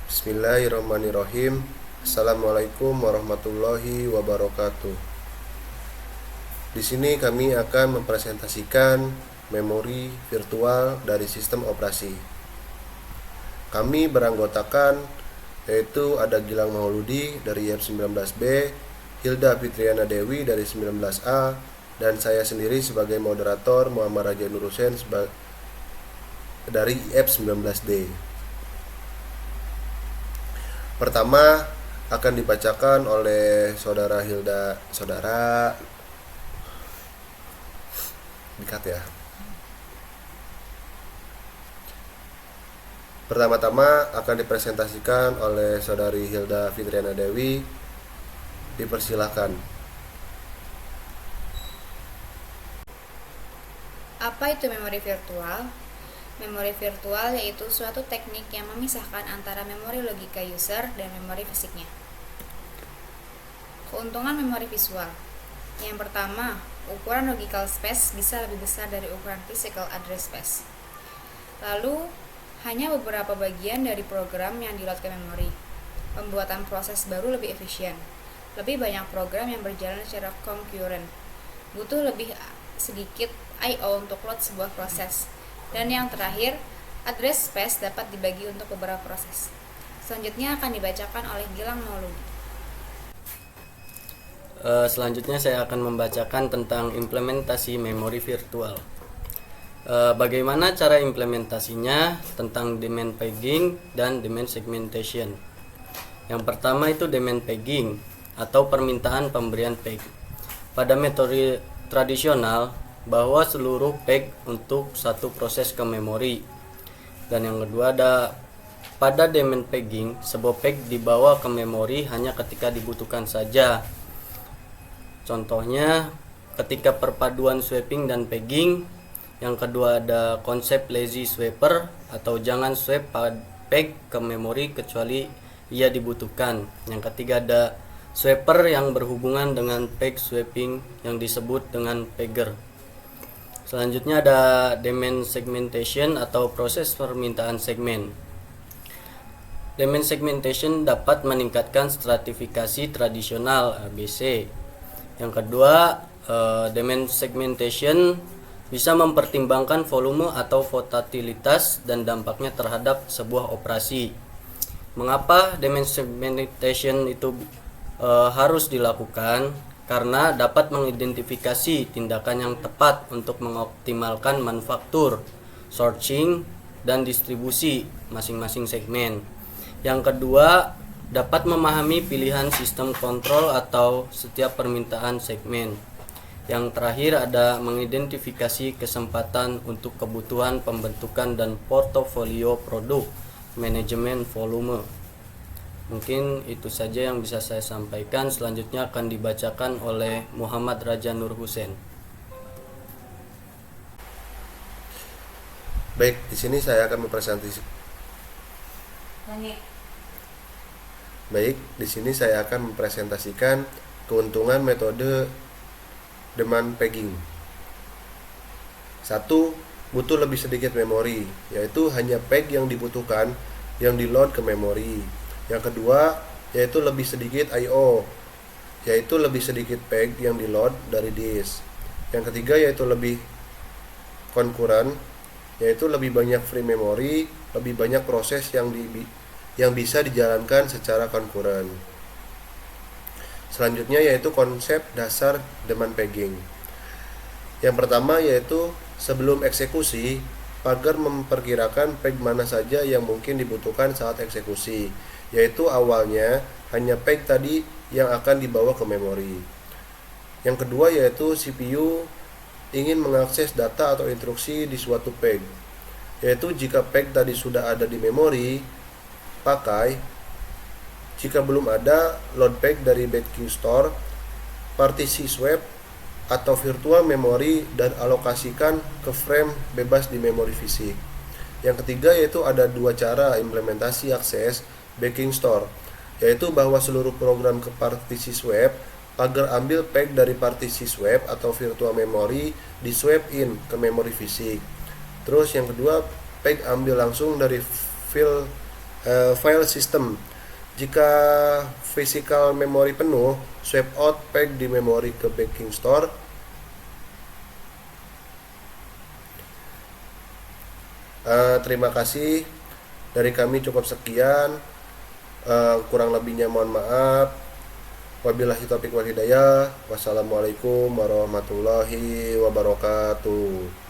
Bismillahirrahmanirrahim. Assalamualaikum warahmatullahi wabarakatuh. Di sini kami akan mempresentasikan memori virtual dari sistem operasi. Kami beranggotakan yaitu ada Gilang Mauludi dari YF19B, Hilda Fitriana Dewi dari 19A, dan saya sendiri sebagai moderator Muhammad Raja Nur Husain dari YF19D. Pertama akan dibacakan oleh saudara Hilda, saudara dikat ya. Pertama-tama akan dipresentasikan oleh saudari Hilda Fitriana Dewi. Dipersilahkan. Apa itu memori virtual? Memori virtual yaitu suatu teknik yang memisahkan antara memori logika user dan memori fisiknya. Keuntungan memori visual. Yang pertama, ukuran logical space bisa lebih besar dari ukuran physical address space. Lalu, hanya beberapa bagian dari program yang di-load ke memori. Pembuatan proses baru lebih efisien. Lebih banyak program yang berjalan secara concurrent. Butuh lebih sedikit I/O untuk load sebuah proses. Dan yang terakhir, address space dapat dibagi untuk beberapa proses. Selanjutnya akan dibacakan oleh Gilang Mauludi. Selanjutnya saya akan membacakan tentang implementasi memori virtual. Bagaimana cara implementasinya tentang demand pegging dan demand segmentation. Yang pertama itu demand pegging atau permintaan pemberian peg. Pada metode tradisional, bahwa seluruh peg untuk satu proses ke memori. Dan yang kedua ada pada demand pegging, sebuah peg dibawa ke memori hanya ketika dibutuhkan saja. Contohnya ketika perpaduan swapping dan pegging. Yang kedua ada konsep lazy swapper atau jangan swap peg ke memori kecuali ia dibutuhkan. Yang ketiga ada swapper yang berhubungan dengan peg swapping yang disebut dengan pegger. Selanjutnya ada demand segmentation atau proses permintaan segmen. Demand segmentation dapat meningkatkan stratifikasi tradisional ABC. Yang kedua, demand segmentation bisa mempertimbangkan volume atau volatilitas dan dampaknya terhadap sebuah operasi. Mengapa demand segmentation itu harus dilakukan? Karena dapat mengidentifikasi tindakan yang tepat untuk mengoptimalkan manufaktur, sourcing, dan distribusi masing-masing segmen. Yang kedua, dapat memahami pilihan sistem kontrol atau setiap permintaan segmen. Yang terakhir ada mengidentifikasi kesempatan untuk kebutuhan pembentukan dan portofolio produk, manajemen volume. Mungkin itu saja yang bisa saya sampaikan. Selanjutnya akan dibacakan oleh Muhammad Raja Nur Husain. Baik, di sini saya akan mempresentasikan. Keuntungan metode demand pegging. 1. Butuh lebih sedikit memori, yaitu hanya peg yang dibutuhkan yang di-load ke memori. Yang kedua, yaitu lebih sedikit I/O, yaitu lebih sedikit peg yang di-load dari disk. Yang ketiga, yaitu lebih concurrent, yaitu lebih banyak free memory, lebih banyak proses yang bisa dijalankan secara concurrent. Selanjutnya yaitu konsep dasar demand pegging. Yang pertama yaitu sebelum eksekusi, pagar memperkirakan peg mana saja yang mungkin dibutuhkan saat eksekusi, yaitu awalnya hanya peg tadi yang akan dibawa ke memori. Yang kedua yaitu CPU ingin mengakses data atau instruksi di suatu peg, yaitu jika peg tadi sudah ada di memori, pakai. Jika belum ada, load peg dari backing store, partisi swap, atau virtual memory dan alokasikan ke frame bebas di memori fisik. Yang ketiga yaitu ada dua cara implementasi akses backing store, yaitu bahwa seluruh program ke partisi swap, pagar ambil peg dari partisi swap atau virtual memory di swap in ke memori fisik. Terus yang kedua, peg ambil langsung dari file File system. Jika physical memory penuh, swap out peg di memori ke backing store. Terima kasih, dari kami cukup sekian. Kurang lebihnya mohon maaf. Wabillahi taufiq wal hidayah. Wassalamualaikum warahmatullahi wabarakatuh.